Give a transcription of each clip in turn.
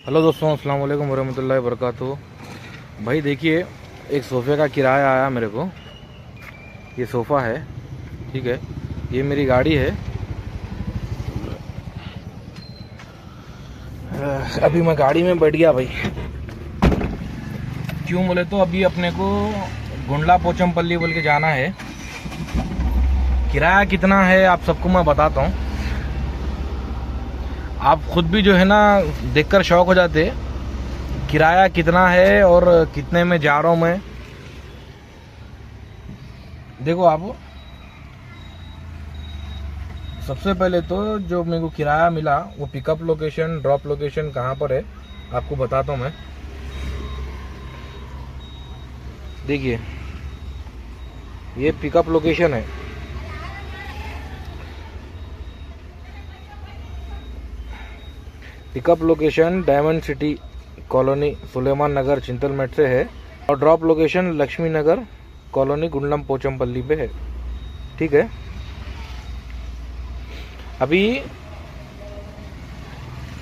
Hello दोस्तों, अस्सलाम वालेकुम वरहमतुल्लाहि वबरकातुहू। भाई देखिए, एक सोफ़े का किराया आया मेरे को। ये सोफ़ा है, ठीक है। ये मेरी गाड़ी है। अभी मैं गाड़ी में बैठ गया भाई। क्यों बोले तो अभी अपने को गुंडला पोचमपल्ली बोल के जाना है। किराया कितना है आप सबको मैं बताता हूँ। आप खुद भी जो है ना देखकर शौक हो जाते, किराया कितना है और कितने में जा रहा हूँ मैं। देखो आप, सबसे पहले तो जो मेरे को किराया मिला वो पिकअप लोकेशन ड्रॉप लोकेशन कहाँ पर है आपको बताता हूँ मैं। देखिए, ये पिकअप लोकेशन है। Pickup location diamond city colony Suleman Nagar Chintalmet से है और drop location Laxmi Nagar colony Gundlam Pochampally पे है, ठीक है। अभी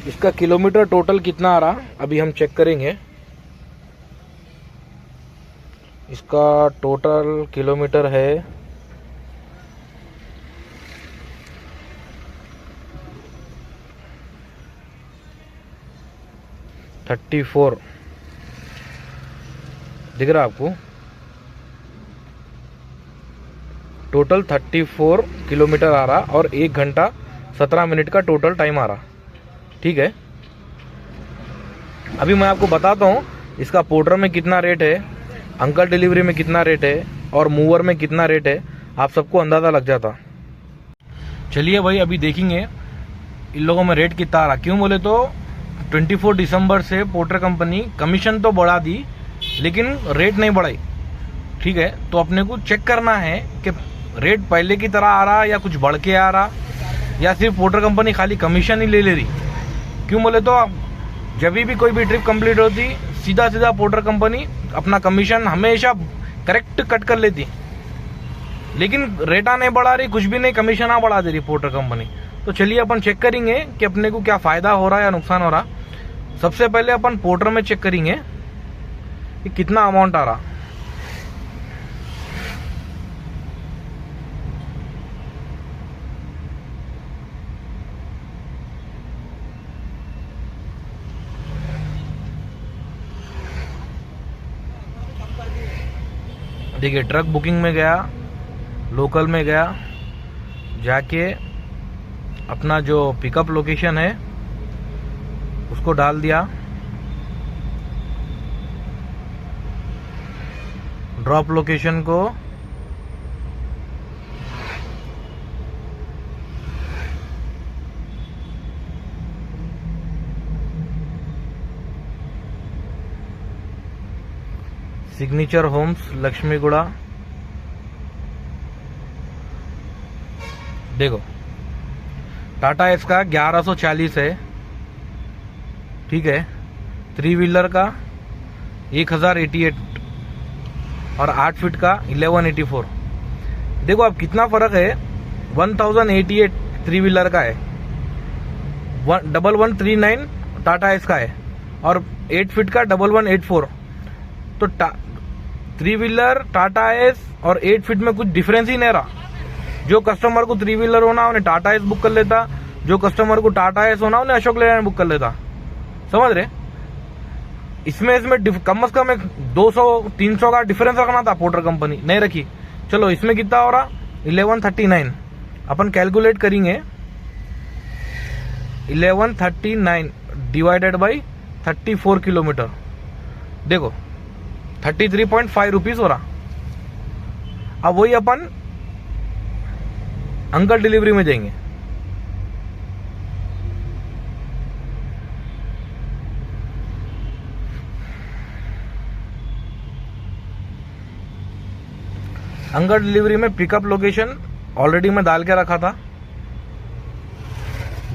इसका किलोमीटर टोटल कितना आ रहा अभी हम चेक करेंगे। इसका टोटल किलोमीटर है 34। दिख रहा आपको? टोटल 34 किलोमीटर आ रहा और 1 घंटा 17 मिनट का टोटल टाइम आ रहा, ठीक है। अभी मैं आपको बताता हूँ इसका पोर्टर में कितना रेट है, अंकल डिलीवरी में कितना रेट है और मूवर में कितना रेट है, आप सबको अंदाज़ा लग जाता। चलिए भाई, अभी देखेंगे इन लोगों में रेट कितना आ रहा। क्यों बोले तो 24 दिसंबर से पोर्टर कंपनी कमीशन तो बढ़ा दी लेकिन रेट नहीं बढ़ाई, ठीक है। तो अपने को चेक करना है कि रेट पहले की तरह आ रहा या कुछ बढ़ के आ रहा या सिर्फ पोर्टर कंपनी खाली कमीशन ही ले रही। क्यों बोले तो जब भी कोई भी ट्रिप कंप्लीट होती सीधा सीधा पोर्टर कंपनी अपना कमीशन हमेशा करेक्ट कट कर लेती, लेकिन रेटा नहीं बढ़ा रही, कुछ भी नहीं, कमीशन बढ़ा दे रही पोर्टर कंपनी। तो चलिए अपन चेक करेंगे कि अपने को क्या फ़ायदा हो रहा है या नुकसान हो रहा। सबसे पहले अपन पोर्टर में चेक करेंगे कि कितना अमाउंट आ रहा। देखिए, ट्रक बुकिंग में गया, लोकल में गया, जाके अपना जो पिकअप लोकेशन है उसको डाल दिया, ड्रॉप लोकेशन को सिग्नेचर होम्स लक्ष्मीगुड़ा। देखो, टाटा एस का 1140 है, ठीक है। 3 व्हीलर का 1088 और 8 फीट का 1184। देखो अब कितना फर्क है। 1088 3 व्हीलर का है, 1139 टाटा एस का है और 8 फीट का 1184। तो 3 व्हीलर टाटा एस और 8 फीट में कुछ डिफरेंस ही नहीं रहा। जो कस्टमर को 3 व्हीलर होना उन्हें टाटा एस बुक कर लेता, जो कस्टमर को टाटा एस होना उन्हें अशोक लेलैंड बुक कर लेता, समझ रहे। इसमें कम से कम एक 200-300 का डिफरेंस रखना था, पोर्टर कंपनी नहीं रखी। चलो, इसमें कितना हो रहा 1139। अपन कैलकुलेट करेंगे 1139 डिवाइडेड बाई 34 किलोमीटर। देखो 33.5 रुपीज हो रहा। अब वही अपन अंकल डिलीवरी में जाएंगे। अंकल डिलीवरी में पिकअप लोकेशन ऑलरेडी मैं डाल के रखा था,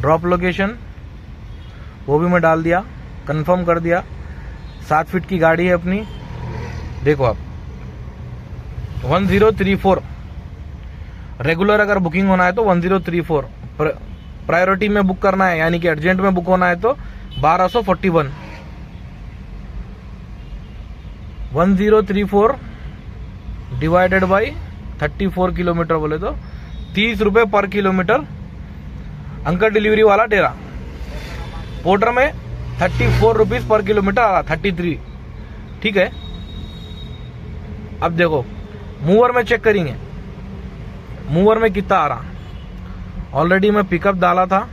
ड्रॉप लोकेशन वो भी मैं डाल दिया, कंफर्म कर दिया। 7 फीट की गाड़ी है अपनी। देखो आप 1034 रेगुलर अगर बुकिंग होना है तो 1034, प्रायोरिटी में बुक करना है यानी कि अर्जेंट में बुक होना है तो 1241 1034 डिवाइडेड बाई 34 किलोमीटर बोले तो 30 रुपए पर किलोमीटर अंकल डिलीवरी वाला दे रहा। पोर्टर में 34 रुपीज पर किलोमीटर आ रहा, 33। ठीक है, अब देखो मूवर में चेक करेंगे, मूवर में कितना आ रहा। ऑलरेडी मैं पिकअप डाला था,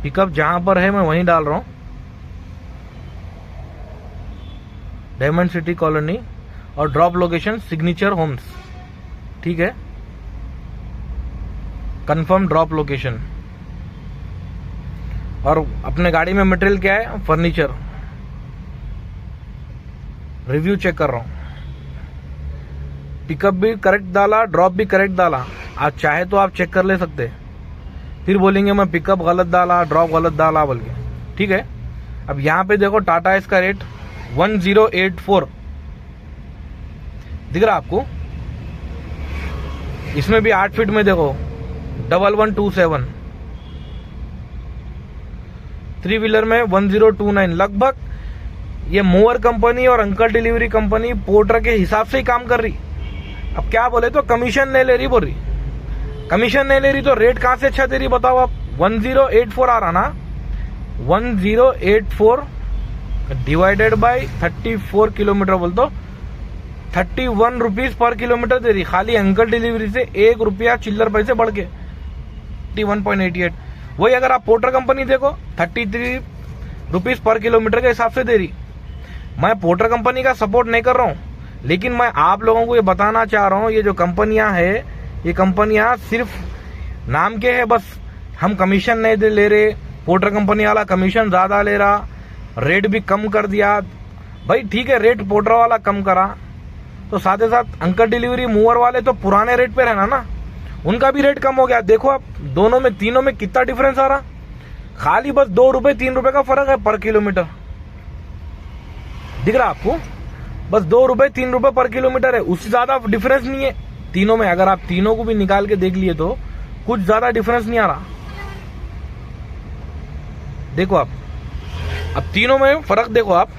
पिकअप जहां पर है मैं वहीं डाल रहा हूं, डायमंड सिटी कॉलोनी, और ड्रॉप लोकेशन सिग्नेचर होम्स। ठीक है, कंफर्म ड्रॉप लोकेशन। और अपने गाड़ी में मटेरियल क्या है, फर्नीचर। रिव्यू चेक कर रहा हूं, पिकअप भी करेक्ट डाला, ड्रॉप भी करेक्ट डाला। आप चाहे तो आप चेक कर ले सकते, फिर बोलेंगे मैं पिकअप गलत डाला, ड्रॉप गलत डाला बोल के। ठीक है, अब यहां पे देखो टाटा इसका रेट 1084 दिख रहा आपको। इसमें भी 8 फीट में देखो 1127, 3 व्हीलर में 1029। लगभग ये मूवर कंपनी और अंकल डिलीवरी कंपनी पोर्टर के हिसाब से ही काम कर रही। अब क्या बोले तो कमीशन नहीं ले रही बोल रही, कमीशन नहीं ले रही तो रेट कहां से अच्छा दे रही बताओ आप। 1084 आ रहा ना, 1084 डिवाइडेड बाय 34 किलोमीटर बोल तो 31 रुपीज पर किलोमीटर दे रही, खाली अंकल डिलीवरी से 1 रुपया चिल्लर पैसे बढ़ के 31.88। वही अगर आप पोर्टर कंपनी देखो 33 रुपीज पर किलोमीटर के हिसाब से दे रही। मैं पोर्टर कंपनी का सपोर्ट नहीं कर रहा हूं, लेकिन मैं आप लोगों को ये बताना चाह रहा हूं, ये जो कंपनियां है, ये कंपनियां सिर्फ नाम के है बस। हम कमीशन नहीं ले रहे, पोर्टर कंपनी वाला कमीशन ज्यादा ले रहा, रेट भी कम कर दिया। भाई ठीक है, रेट पोर्टर वाला कम करा तो साथ ही साथ अंकल डिलीवरी मूवर वाले तो पुराने रेट पे रहना ना, उनका भी रेट कम हो गया। देखो आप दोनों में, तीनों में कितना डिफरेंस आ रहा, खाली बस 2 रुपए 3 रुपए का फर्क है पर किलोमीटर। दिख रहा आपको, बस 2 रुपए 3 रुपए पर किलोमीटर है, उससे ज्यादा डिफरेंस नहीं है तीनों में। अगर आप तीनों को भी निकाल के देख लिए तो कुछ ज्यादा डिफरेंस नहीं आ रहा। देखो आप, अब तीनों में फर्क देखो आप।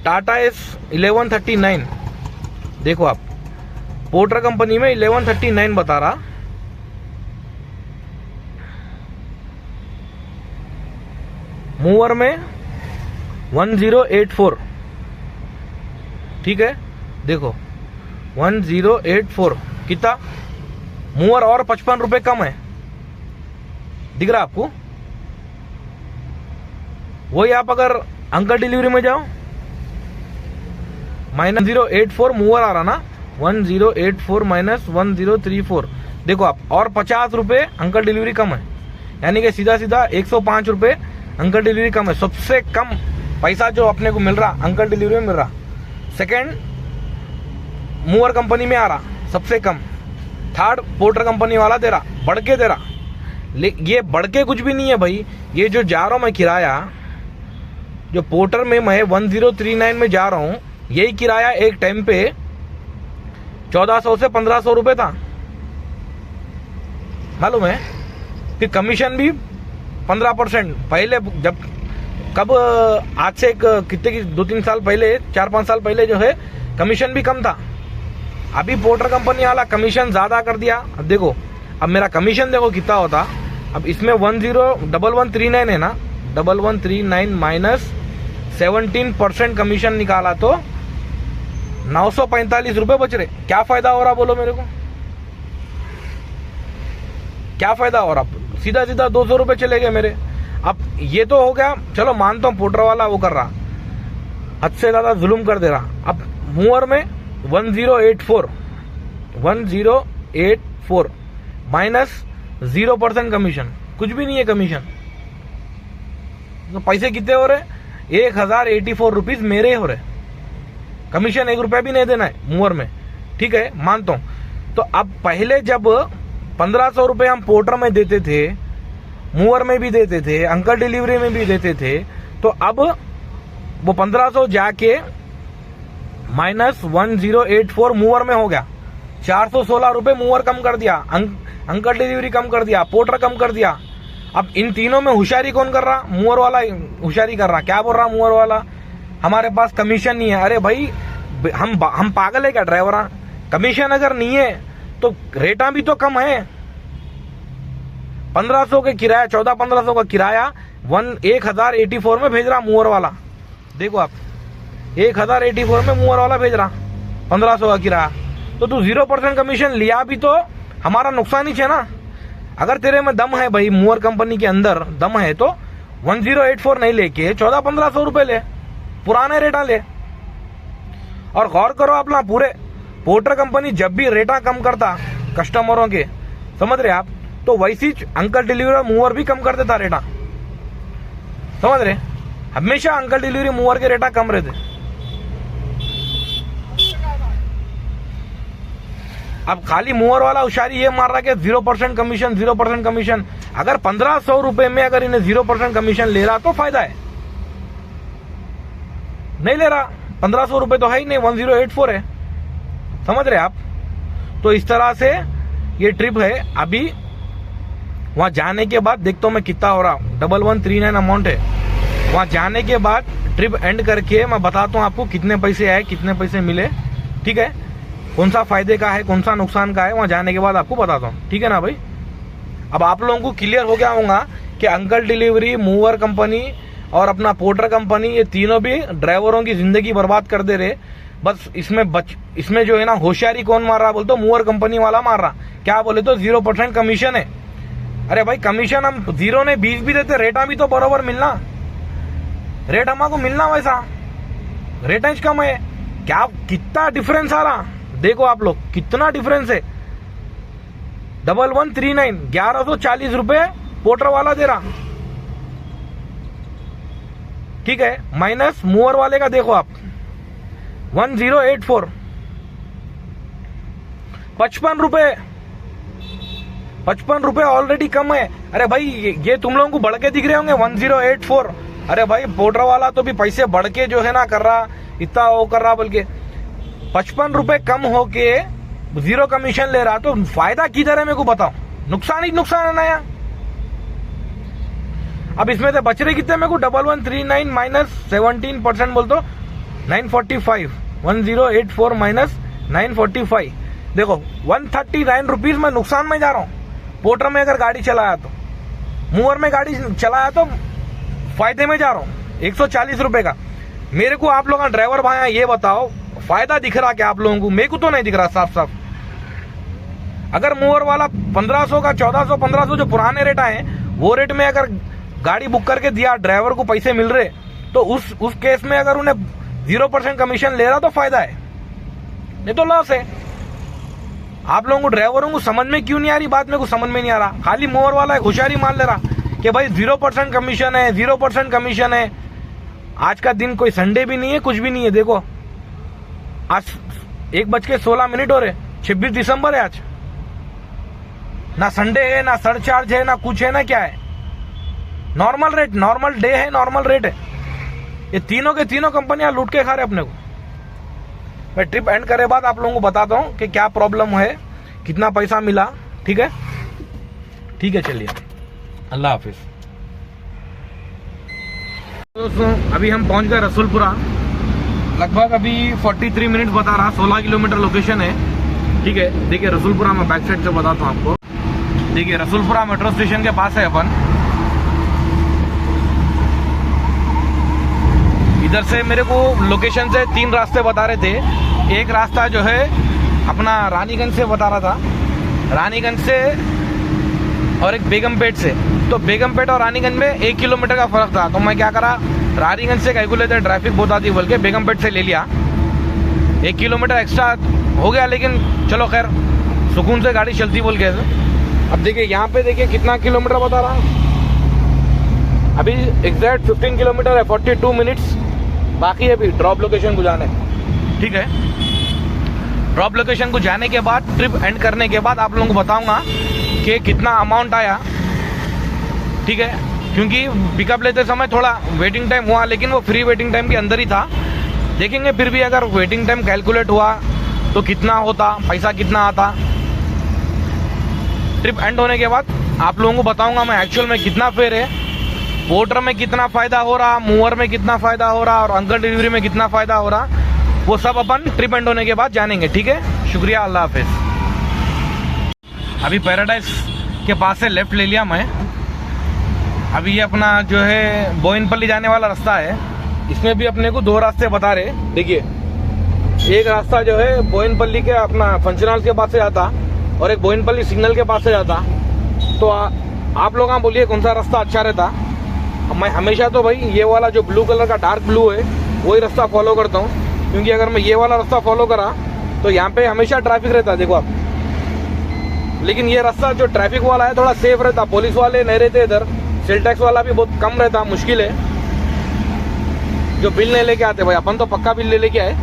टाटा एस 1139 देखो आप, पोर्टर कंपनी में 1139 बता रहा, मूवर में 1084। ठीक है, देखो 1084 कितना, मूवर और 55 रुपए कम है। दिख रहा आपको। वही आप अगर अंकल डिलीवरी में जाओ, -1084 मूवर आ रहा ना, 1084 माइनस 1034। देखो आप, और 50 रुपए अंकल डिलीवरी कम है, यानी कि सीधा सीधा 105 रुपए अंकल डिलीवरी कम है। सबसे कम पैसा जो अपने को मिल रहा अंकल डिलीवरी में मिल रहा। सेकंड मूवर कंपनी में आ रहा सबसे कम। थर्ड पोर्टर कंपनी वाला दे रहा, बढ़ के दे रहा। ये बढ़ के कुछ भी नहीं है भाई। ये जो जा रहा हूं मैं किराया, जो पोर्टर में मैं 1039 में जा रहा हूं, यही किराया एक टाइम पे 1400 से 1500 रुपए था, मालूम है। फिर कमीशन भी 15%। पहले जब कब, आज से कितने की 2-3 साल पहले, 4-5 साल पहले जो है कमीशन भी कम था। अभी पोर्टर कंपनी वाला कमीशन ज्यादा कर दिया। अब देखो, अब मेरा कमीशन देखो कितना होता। अब इसमें 1139 है ना, 1139 माइनस 17% कमीशन निकाला तो 945 रुपए बच रहे। क्या फायदा हो रहा बोलो मेरे को, क्या फायदा हो रहा। सीधा सीधा 200 रुपए चले गए मेरे। अब ये तो हो गया, चलो मानता हूं पोर्टर वाला वो कर रहा, हद से ज्यादा जुल्म कर दे रहा। अब मूवर में 1084 माइनस 0% कमीशन, कुछ भी नहीं है कमीशन। तो पैसे कितने हो रहे, 1084 रुपीज मेरे हो रहे। कमीशन 1 रुपया भी नहीं देना है मूवर में। ठीक है, मानता हूं। तो अब पहले जब 1500 रुपए हम पोर्टर में देते थे, मूवर में भी देते थे, अंकल डिलीवरी में भी देते थे, तो अब वो 1500 जाके -1084 मूवर में हो गया। 416 रुपए मूवर कम कर दिया, अंकल डिलीवरी कम कर दिया, पोर्टर कम कर दिया। अब इन तीनों में होशियारी कौन कर रहा? मूवर वाला होशियारी कर रहा। क्या बोल रहा मूवर वाला? हमारे पास कमीशन नहीं है। अरे भाई हम पागल है क्या ड्राइवर? कमीशन अगर नहीं है तो रेटा भी तो कम है। 1500 के किराया, 1400-1500 का किराया 1084 में भेज रहा मूवर वाला। देखो आप, 1084 में मूवर वाला भेज रहा, 1500 का किराया। तो तू 0% कमीशन लिया भी तो हमारा नुकसान ही है ना। अगर तेरे में दम है भाई, मूवर कंपनी के अंदर दम है, तो 1084 नहीं लेके 1400-1500 रुपए ले, पुराने रेटा ले। और गौर करो अपना, पूरे पोर्टर कंपनी जब भी रेटा कम करता कस्टमरों के, समझ रहे आप, तो वैसी अंकल डिलीवरी और मूवर भी कम कर देता रेटा। समझ रहे? हमेशा अंकल डिलीवरी मूवर के रेटा कम रहते। अब खाली मूवर वाला होशियारी ये मार रहा कि 0% कमीशन, 0% कमीशन। अगर 1500 रुपए में अगर इन्हें 0% कमीशन ले रहा तो फायदा है। नहीं ले रहा, 1500 रुपए तो है ही नहीं, 1084 है। समझ रहे आप? तो इस तरह से ये ट्रिप है। अभी वहां जाने के बाद देखता हूं मैं कितना हो रहा, 1139 अमाउंट है। वहां जाने के बाद ट्रिप एंड करके मैं बताता हूं आपको कितने पैसे आए, कितने पैसे मिले। ठीक है, कौन सा फायदे का है, कौन सा नुकसान का है, वहां जाने के बाद आपको बताता हूं। ठीक है ना भाई? अब आप लोगों को क्लियर हो गया होगा कि अंकल डिलीवरी, मूवर कंपनी और अपना पोर्टर कंपनी, ये तीनों भी ड्राइवरों की जिंदगी बर्बाद कर दे रहे। बस इसमें जो है ना होशियारी कौन मार रहा बोल तो मूवर कंपनी वाला मार रहा। क्या बोले तो 0% कमीशन है। अरे भाई कमीशन हम 0 ने 20 भी देते, रेटा भी तो बराबर मिलना, रेट हमको मिलना वैसा, रेटेज कम है। क्या कितना डिफरेंस आ रहा देखो आप लोग, कितना डिफरेंस है। 1139 1140 रुपए पोर्टर वाला दे रहा। ठीक है, माइनस मूवर वाले का देखो आप 1084, 55 रुपए ऑलरेडी कम है। अरे भाई ये तुम लोगों को बढ़ के दिख रहे होंगे 1084। अरे भाई पोर्टर वाला तो भी पैसे बढ़ के जो है ना कर रहा, इतना वो कर रहा, बल्कि 55 रुपए कम होके 0 कमीशन ले रहा। तो फायदा किधर है मेरे को बताओ? नुकसान ही नुकसान है ना यार। अब इसमें से बच रहे कितने मेरे को? 1139 माइनस 17% बोल तो 945, 1084 माइनस 945। देखो 139 रुपीज में नुकसान में जा रहा हूं। पोर्टर में अगर गाड़ी चलाया तो, मूवर में गाड़ी चलाया तो फायदे में जा रहा हूं 140 रुपए का। मेरे को आप लोग ड्राइवर भाई ये बताओ, फायदा दिख रहा क्या आप लोगों को? मेरे को तो नहीं दिख रहा साफ साफ। अगर मूवर वाला 1500 का 1400 1500 जो पुराने रेट आए वो रेट में अगर गाड़ी बुक करके दिया, ड्राइवर को पैसे मिल रहे, तो उस केस में अगर उन्हें 0% कमीशन ले रहा तो फायदा है, नहीं तो लॉस है। आप लोगों को ड्राइवरों को समझ में क्यों नहीं आ रही बात? मेरे को समझ में नहीं आ रहा। खाली मूवर वाला एक होशियारी मान ले रहा कि भाई 0% कमीशन है, 0% कमीशन है। आज का दिन कोई संडे भी नहीं है, कुछ भी नहीं है। देखो आज 1:16 हो रहे, 26 दिसंबर है आज। ना संडे है, ना सरचार्ज है, ना कुछ है, ना क्या है। नॉर्मल रेट, नॉर्मल डे है, नॉर्मल रेट है। ये तीनों के तीनों कंपनियां लूट के खा रहे अपने को। मैं ट्रिप एंड करे बाद आप लोगों को बताता हूं कि क्या प्रॉब्लम है, कितना पैसा मिला। ठीक है, ठीक है, चलिए, अल्लाह हाफिज। दोस्तों अभी हम पहुंच गए रसूलपुरा। लगभग अभी 43 मिनट बता रहा, 16 किलोमीटर लोकेशन है। ठीक है, देखिए रसूलपुरा में बैक साइड से बताता हूँ आपको। देखिए रसूलपुरा मेट्रो स्टेशन के पास है अपन। इधर से मेरे को लोकेशन से 3 रास्ते बता रहे थे। एक रास्ता जो है अपना रानीगंज से बता रहा था, रानीगंज से, और एक बेगमपेट से। तो बेगमपेट और रानीगंज में 1 किलोमीटर का फर्क था। तो मैं क्या करा, रानीगंज से कैलकुलेटर ट्रैफिक बहुत आती बोल के बेगमपेट से ले लिया। 1 किलोमीटर एक्स्ट्रा हो गया, लेकिन चलो खैर सुकून से गाड़ी चलती बोल के। अब देखिए यहाँ पे देखिए कितना किलोमीटर बता रहा, अभी एग्जैक्ट 15 किलोमीटर है, 42 मिनट्स बाकी है अभी ड्रॉप लोकेशन को जाने। ठीक है, ड्रॉप लोकेशन को जाने के बाद, ट्रिप एंड करने के बाद आप लोगों को बताऊंगा कि कितना अमाउंट आया। ठीक है, क्योंकि पिकअप लेते समय थोड़ा वेटिंग टाइम हुआ, लेकिन वो फ्री वेटिंग टाइम के अंदर ही था। देखेंगे फिर भी अगर वेटिंग टाइम कैलकुलेट हुआ तो कितना होता, पैसा कितना आता। ट्रिप एंड होने के बाद आप लोगों को बताऊंगा मैं एक्चुअल में कितना फेयर है, पोर्टर में कितना फ़ायदा हो रहा, मूवर में कितना फ़ायदा हो रहा और अंकल डिलीवरी में कितना फ़ायदा हो रहा, वो सब अपन ट्रिप एंड होने के बाद जानेंगे। ठीक है, शुक्रिया, अल्लाह हाफिज़। अभी पैराडाइज के पास से लेफ़्ट ले लिया मैं। अभी ये अपना जो है बोयनपल्ली जाने वाला रास्ता है। इसमें भी अपने को 2 रास्ते बता रहे। देखिए, एक रास्ता जो है बोयनपल्ली के अपना फंक्शन हॉल के पास से जाता और एक बोयनपल्ली सिग्नल के पास से जाता। तो आप लोग बोलिए कौन सा रास्ता अच्छा रहता। मैं हमेशा तो भाई ये वाला जो ब्लू कलर का डार्क ब्लू है वही रास्ता फॉलो करता हूँ, क्योंकि अगर मैं ये वाला रास्ता फॉलो करा तो यहाँ पे हमेशा ट्रैफिक रहता है, देखो आप। लेकिन ये रास्ता जो ट्रैफिक वाला है थोड़ा सेफ रहता, पुलिस वाले नहीं रहते इधर, सेल टैक्स वाला भी बहुत कम रहता। मुश्किल है जो बिल नहीं लेके आते भाई, अपन तो पक्का बिल ले लेके आए,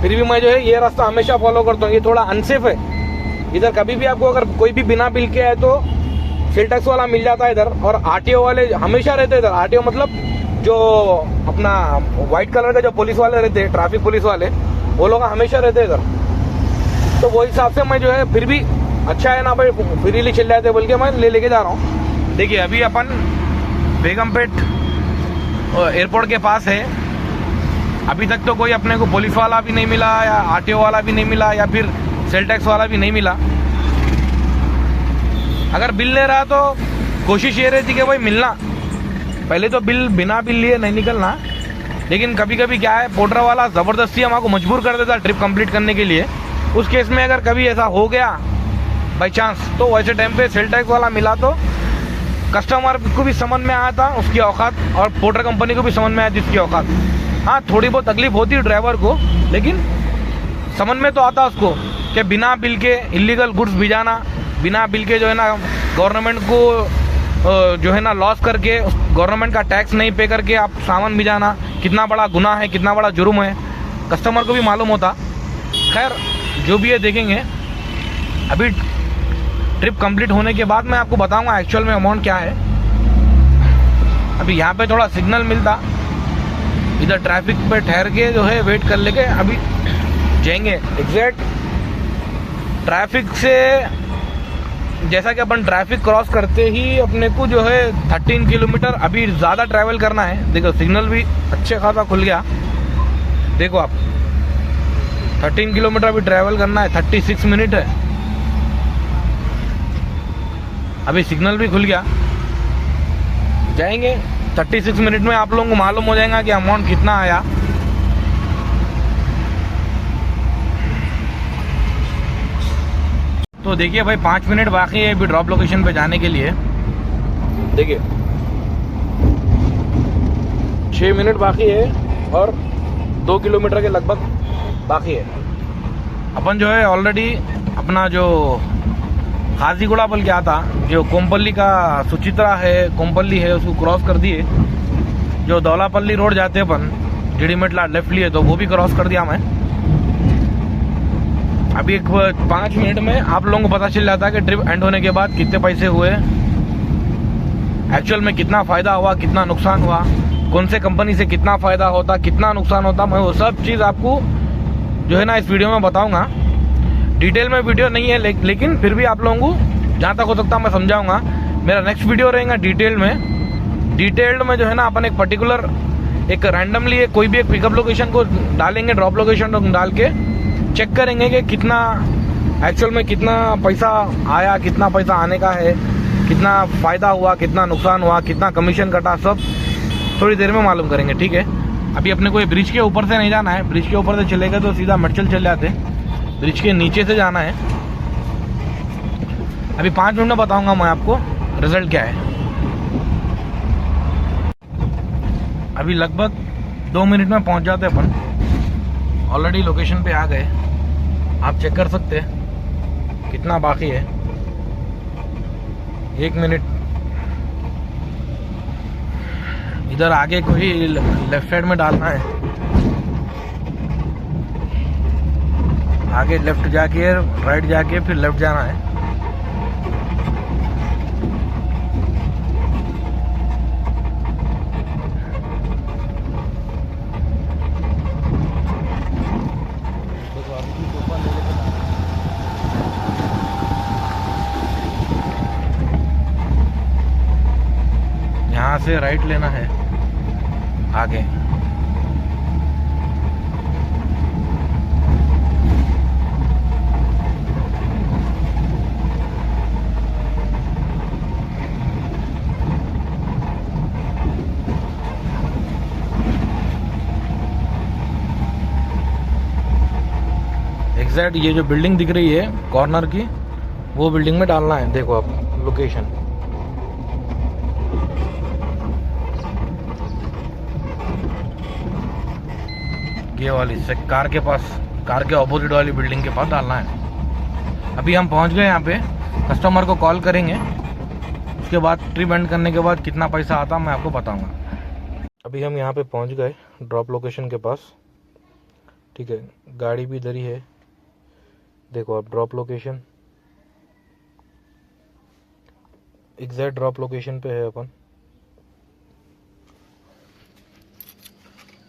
फिर भी मैं जो है ये रास्ता हमेशा फॉलो करता हूँ। ये थोड़ा अनसेफ है इधर, कभी भी आपको अगर कोई भी बिना बिल के आए तो सेल टैक्स वाला मिल जाता है इधर, और आरटीओ वाले हमेशा रहते इधर। आरटीओ मतलब जो अपना व्हाइट कलर का जो पुलिस वाले रहते हैं, ट्रैफिक पुलिस वाले, वो लोग हमेशा रहते इधर। तो वो हिसाब से मैं जो है फिर भी अच्छा है ना भाई, फ्रीली चल जाते बोल के मैं ले लेके जा रहा हूँ। देखिए, अभी अपन बेगमपेट एयरपोर्ट के पास है। अभी तक तो कोई अपने को पुलिस वाला भी नहीं मिला, या आरटीओ वाला भी नहीं मिला, या फिर सेल टैक्स वाला भी नहीं मिला। अगर बिल ले रहा तो कोशिश ये रहती कि भाई मिलना, पहले तो बिल बिना बिल लिए नहीं निकलना। लेकिन कभी कभी क्या है, पोर्टर वाला ज़बरदस्ती हमको मजबूर कर देता ट्रिप कंप्लीट करने के लिए। उस केस में अगर कभी ऐसा हो गया बाई चांस, तो वैसे टाइम पे सेल टैक्स वाला मिला तो कस्टमर को भी समझ में आया था उसकी औकात, और पोर्टर कंपनी को भी समझ में आया जिसकी औकात। हाँ, थोड़ी बहुत तकलीफ होती है ड्राइवर को, लेकिन समझ में तो आता उसको कि बिना बिल के इलीगल गुड्स भिजाना, बिना बिल के जो है ना गवर्नमेंट को जो है ना लॉस करके, गवर्नमेंट का टैक्स नहीं पे करके आप सामान भिजाना कितना बड़ा गुनाह है, कितना बड़ा जुर्म है, कस्टमर को भी मालूम होता। खैर, जो भी है देखेंगे। अभी ट्रिप कंप्लीट होने के बाद मैं आपको बताऊंगा एक्चुअल में अमाउंट क्या है। अभी यहाँ पे थोड़ा सिग्नल मिलता, इधर ट्रैफिक पे ठहर के जो है वेट कर लेके अभी जाएंगे एग्जैक्ट ट्रैफिक से। जैसा कि अपन ट्रैफिक क्रॉस करते ही अपने को जो है 13 किलोमीटर अभी ज़्यादा ट्रैवल करना है। देखो, सिग्नल भी अच्छे खासा खुल गया, देखो आप, 13 किलोमीटर अभी ट्रैवल करना है, 36 मिनट है। अभी सिग्नल भी खुल गया, जाएंगे 36 मिनट में आप लोगों को मालूम हो जाएगा कि अमाउंट कितना आया। तो देखिए भाई, 5 मिनट बाकी है अभी ड्रॉप लोकेशन पे जाने के लिए। देखिए 6 मिनट बाकी है और 2 किलोमीटर के लगभग बाकी है। अपन जो है ऑलरेडी अपना जो खाजीगुड़ा बल गया था, जो कोमपल्ली का सुचित्रा है, कोमपल्ली है, उसको क्रॉस कर दिए। जो दौलापल्ली रोड जाते हैं अपन, जीडीमेटला लेफ्ट लिए, तो वो भी क्रॉस कर दिया मैं। अभी 5 मिनट में आप लोगों को पता चल जाता है कि ट्रिप एंड होने के बाद कितने पैसे हुए, एक्चुअल में कितना फ़ायदा हुआ, कितना नुकसान हुआ, कौन से कंपनी से कितना फ़ायदा होता, कितना नुकसान होता। मैं वो सब चीज़ आपको जो है ना इस वीडियो में बताऊंगा। डिटेल में वीडियो नहीं है, लेकिन फिर भी आप लोगों को जहाँ तक हो सकता मैं समझाऊंगा। मेरा नेक्स्ट वीडियो रहेगा डिटेल्ड में जो है ना अपन एक पर्टिकुलर एक रैंडमली कोई भी एक पिकअप लोकेशन को डालेंगे, ड्रॉप लोकेशन डाल के चेक करेंगे कि कितना एक्चुअल में कितना पैसा आया, कितना पैसा आने का है, कितना फ़ायदा हुआ, कितना नुकसान हुआ, कितना कमीशन कटा, सब थोड़ी देर में मालूम करेंगे। ठीक है, अभी अपने को ये ब्रिज के ऊपर से नहीं जाना है, ब्रिज के ऊपर से चलेगा तो सीधा मटचल चल जाते, ब्रिज के नीचे से जाना है। अभी 5 मिनट में बताऊंगा मैं आपको रिजल्ट क्या है। अभी लगभग 2 मिनट में पहुंच जाते अपन, ऑलरेडी लोकेशन पे आ गए। आप चेक कर सकते हैं कितना बाकी है, 1 मिनट। इधर आगे कोई लेफ्ट साइड में डालना है, आगे लेफ्ट जाके राइट जाके फिर लेफ्ट जाना है। यहाँ से राइट लेना है आगे। एग्जैक्ट ये जो बिल्डिंग दिख रही है कॉर्नर की, वो बिल्डिंग में डालना है। देखो आप लोकेशन, ये वाली से कार के पास, कार के ऑपोजिट वाली बिल्डिंग के पास डालना है। अभी हम पहुंच गए यहाँ पे, कस्टमर को कॉल करेंगे, उसके बाद ट्रिप एंड करने के बाद कितना पैसा आता मैं आपको बताऊंगा। अभी हम यहाँ पे पहुंच गए ड्रॉप लोकेशन के पास, ठीक है। गाड़ी भी इधर ही है, देखो आप drop location, exact drop location पे है अपन।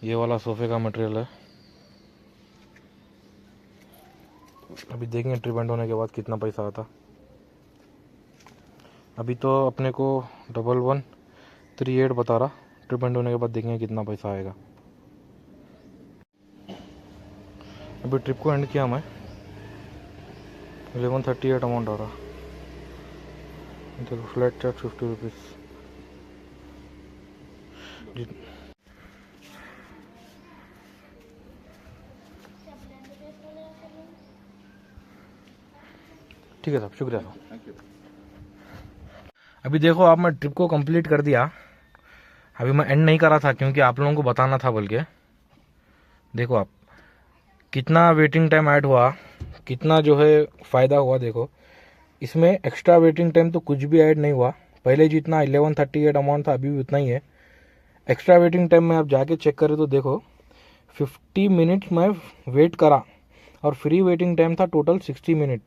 ये वाला सोफे का मटेरियल है। अभी देखेंगे ट्रिप एंड होने के बाद कितना पैसा आता। अभी तो अपने को 1138 बता रहा, ट्रिप एंड होने के बाद देखेंगे कितना पैसा आएगा। अभी ट्रिप को एंड किया मैं, 1138 अमाउंट आ रहा। देखो फ्लैट चार्ज 50 रुपीज़। ठीक है साहब, शुक्रिया साहब। अभी देखो आप, मैं ट्रिप को कंप्लीट कर दिया। अभी मैं एंड नहीं करा था क्योंकि आप लोगों को बताना था बोल के। देखो आप कितना वेटिंग टाइम ऐड हुआ, कितना जो है फ़ायदा हुआ। देखो इसमें एक्स्ट्रा वेटिंग टाइम तो कुछ भी ऐड नहीं हुआ, पहले जितना 1138 अमाउंट था अभी भी उतना ही है। एक्स्ट्रा वेटिंग टाइम में आप जाके चेक करें तो देखो 50 मिनट्स मैं वेट करा और फ्री वेटिंग टाइम था टोटल 60 मिनट,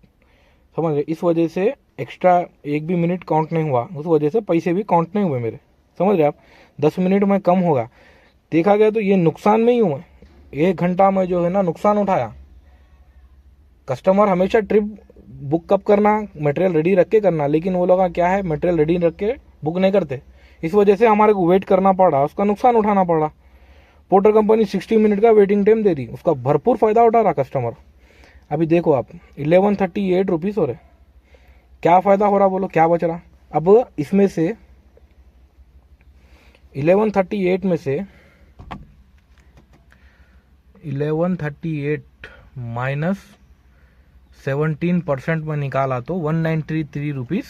समझ रहे। इस वजह से एक्स्ट्रा एक भी मिनट काउंट नहीं हुआ, उस वजह से पैसे भी काउंट नहीं हुए मेरे, समझ रहे आप। 10 मिनट में कम होगा, देखा गया तो ये नुकसान में ही हूँ मैं। 1 घंटा में जो है ना नुकसान उठाया। कस्टमर हमेशा ट्रिप बुक कब करना, मटेरियल रेडी रख के करना, लेकिन वो लोग क्या है मटेरियल रेडी रख के बुक नहीं करते। इस वजह से हमारे को वेट करना पड़ा, उसका नुकसान उठाना पड़ा। पोर्टर कंपनी 60 मिनट का वेटिंग टाइम दे दी, उसका भरपूर फायदा उठा रहा कस्टमर। अभी देखो आप 1138 रुपीज़ हो रहे, क्या फ़ायदा हो रहा बोलो, क्या बच रहा। अब इसमें से 1138 में से 1138 माइनस 17% में निकाला तो 193 रुपीज़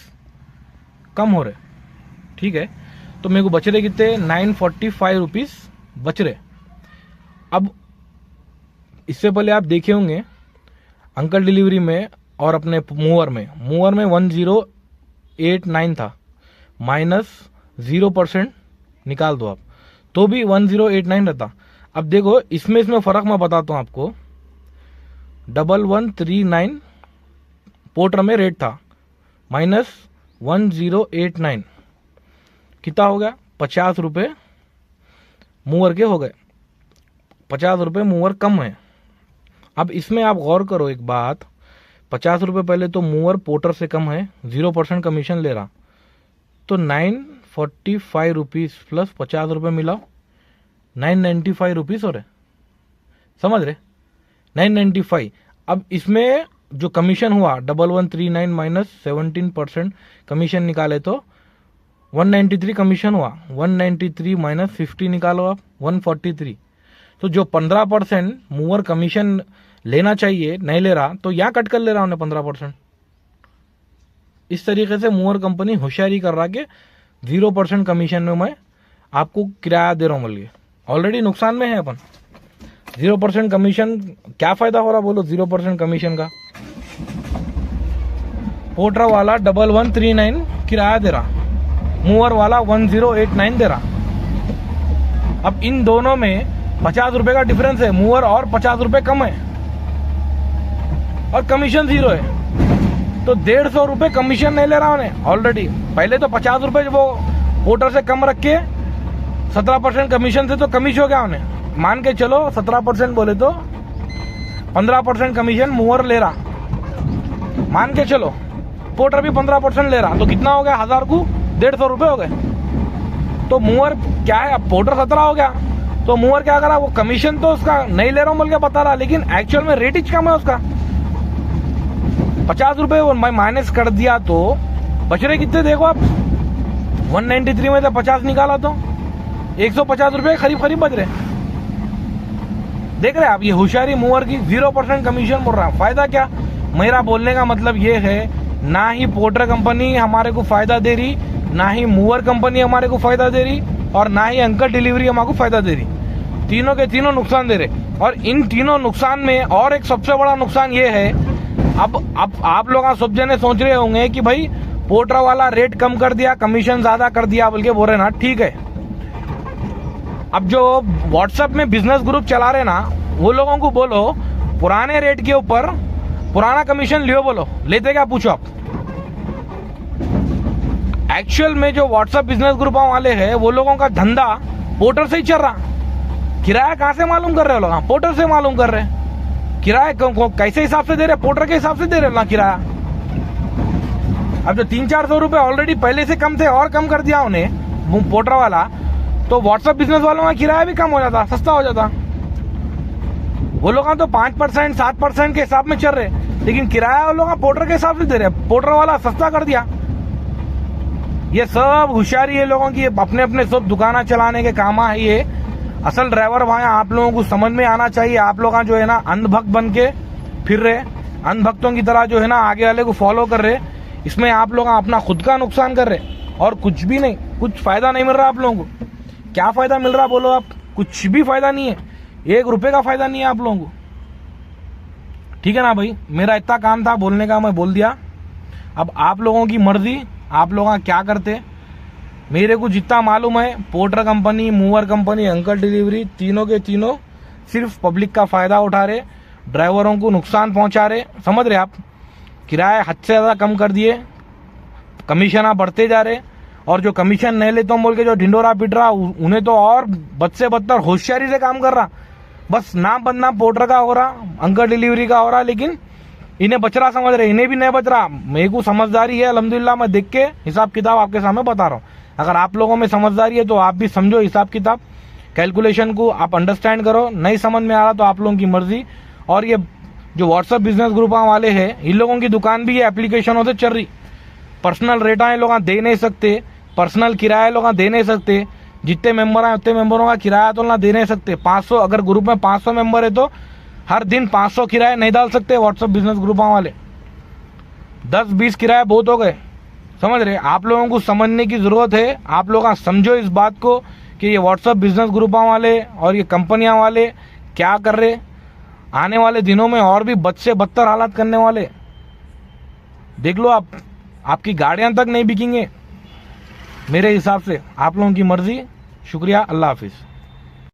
कम हो रहे, ठीक है। तो मेरे को बच रहे कितने, 945 रुपीज़ बच रहे। अब इससे पहले आप देखे होंगे अंकल डिलीवरी में और अपने मूवर में 1089 था, माइनस 0% निकाल दो आप तो भी 1089 रहता। अब देखो इसमें फ़र्क मैं बताता हूँ आपको। 1139 पोर्टर में रेट था, माइनस 1089 कितना हो गया, 50 रुपये मूवर के हो गए, 50 रुपये मूवर कम है। अब इसमें आप गौर करो एक बात, 50 रुपये पहले तो मूवर पोर्टर से कम है, 0% कमीशन ले रहा, तो 945 रुपीज़ प्लस 50 रुपये मिलाओ 995 रुपीज़ हो रहे, समझ रहे, 995। अब इसमें जो कमीशन हुआ 1139 माइनस 17% कमीशन निकाले तो 193 कमीशन हुआ, 193 माइनस 50 निकालो आप 143। तो जो 15% मूवर कमीशन लेना चाहिए नहीं ले रहा, तो यहाँ कट कर ले रहा उन्हें 15%। इस तरीके से मूवर कंपनी होशियारी कर रहा कि 0% कमीशन में मैं आपको किराया दे रहा हूँ बोलिए, ऑलरेडी नुकसान में है अपन। 0% कमीशन क्या फायदा हो रहा बोलो, 0% कमीशन का। पोर्टर वाला 1139 किराया दे रहा, मूवर वाला 1089 दे रहा। अब इन दोनों में 50 रुपए का डिफरेंस है, मूवर और 50 रुपए कम है और कमीशन 0 है, तो 150 रुपए कमीशन नहीं ले रहा उन्हें ऑलरेडी। पहले तो 50 रुपए वो पोर्टर से कम रख के 17% कमीशन से तो कमीशन हो गया उन्हें, मान के चलो 17% बोले तो 15% कमीशन मूवर ले रहा, मान के चलो पोर्टर भी 15% ले रहा, तो कितना हो गया, 1000 को 150 रुपए हो गए। तो मूवर क्या है, अब पोर्टर 17 हो गया, तो मूवर क्या करा, वो कमीशन तो उसका नहीं ले रहा हूं बोल के बता रहा, लेकिन एक्चुअल में रेट ही कम है उसका। 50 रुपए माइनस कर दिया तो बच रहे कितने, देखो आप 193 में से 50 निकाला तो 150 रुपए करीब करीब बच रहे। देख रहे आप, ये होशियारी मूवर की। 0% कमीशन बोल रहा। फायदा क्या, मेरा बोलने का मतलब ये है, ना ही पोर्टर कंपनी हमारे को फायदा दे रही, ना ही मूवर कंपनी हमारे को फायदा दे रही, और ना ही अंकल डिलीवरी हमारे को फायदा दे रही। तीनों के तीनों नुकसान दे रहे। और इन तीनों नुकसान में और एक सबसे बड़ा नुकसान ये है, अब आप लोग सब जने सोच रहे होंगे कि भाई पोर्टर वाला रेट कम कर दिया, कमीशन ज्यादा कर दिया बोल के बोल रहे ना, ठीक है। अब जो व्हाट्सएप में बिजनेस ग्रुप चला रहे ना, वो लोगों को बोलो पुराने रेट के ऊपर पुराना कमीशन लियो, बोलो लेते क्या, पूछो आप। एक्चुअल में जो व्हाट्सएप बिजनेस ग्रुप वाले हैं, वो लोगों का धंधा पोर्टर से ही चल रहा। किराया कहां से मालूम कर रहे हो लोग, पोर्टर से मालूम कर रहे। किराया कैसे हिसाब से दे रहे, पोर्टर के हिसाब से दे रहे ना किराया। अब जो 300-400 रुपए ऑलरेडी पहले से कम थे और कम कर दिया उन्हें पोर्टर वाला, तो व्हाट्सएप बिजनेस वालों का किराया भी कम हो जाता, सस्ता हो जाता। वो लोग तो 5% 7% के हिसाब में चल रहे, लेकिन किराया वो लोग पोर्टर के हिसाब से दे रहे, पोर्टर वाला सस्ता कर दिया। ये सब होशियारी है लोगों की, अपने अपने सब दुकाना चलाने के काम है ये। असल ड्राइवर भाई आप लोगों को समझ में आना चाहिए। आप लोग जो है ना अंधभक्त बन के फिर रहे, अंधभक्तों की तरह जो है ना आगे वाले को फॉलो कर रहे। इसमें आप लोग अपना खुद का नुकसान कर रहे और कुछ भी नहीं, कुछ फायदा नहीं मिल रहा आप लोगों को। क्या फायदा मिल रहा बोलो आप, कुछ भी फायदा नहीं है, 1 रुपए का फायदा नहीं है आप लोगों को। ठीक है ना भाई, मेरा इतना काम था बोलने का, मैं बोल दिया। अब आप लोगों की मर्जी, आप लोग क्या करते। मेरे को जितना मालूम है, Porter company, mover company, Uncle Delivery, तीनों के तीनों सिर्फ पब्लिक का फायदा उठा रहे, ड्राइवरों को नुकसान पहुंचा रहे। समझ रहे आप, किराया हद से ज्यादा कम कर दिए, कमीशन बढ़ते जा रहे, और जो कमीशन नहीं लेता हूं बोल के जो ढिंडोरा पिट रहा, उन्हें तो और बद से बदतर होशियारी से काम कर रहा। बस नाम बदनाम पोर्टर का हो रहा, अंकल डिलीवरी का हो रहा, लेकिन इन्हें बच रहा समझ रहे, इन्हें भी नहीं बच रहा। मेरे को समझदारी है अल्हम्दुलिल्लाह, मैं देख के हिसाब किताब आपके सामने बता रहा हूँ। अगर आप लोगों में समझदारी है तो आप भी समझो हिसाब किताब, कैलकुलेशन को आप अंडरस्टैंड करो। नहीं समझ में आ रहा तो आप लोगों की मर्जी। और ये जो व्हाट्सएप बिजनेस ग्रुप वाले हैं, इन लोगों की दुकान भी ये एप्लीकेशनों से चल रही। पर्सनल रेटा लोग दे नहीं सकते, पर्सनल किराया लोग दे नहीं सकते। जितने मेंबर हैं उतने मेंबरों का किराया तो ना दे नहीं सकते। 500, अगर ग्रुप में 500 मेंबर है तो हर दिन 500 किराया नहीं डाल सकते व्हाट्सएप बिजनेस ग्रुप वाले। 10-20 किराया बहुत हो गए। समझ रहे, आप लोगों को समझने की जरूरत है। आप लोग समझो इस बात को कि ये व्हाट्सएप बिजनेस ग्रुप वाले और ये कंपनियां वाले क्या कर रहे। आने वाले दिनों में और भी बद से बदतर हालात करने वाले। देख लो आप, आपकी गाड़ियां तक नहीं बिकेंगे मेरे हिसाब से। आप लोगों की मर्जी। शुक्रिया, अल्लाह हाफिज।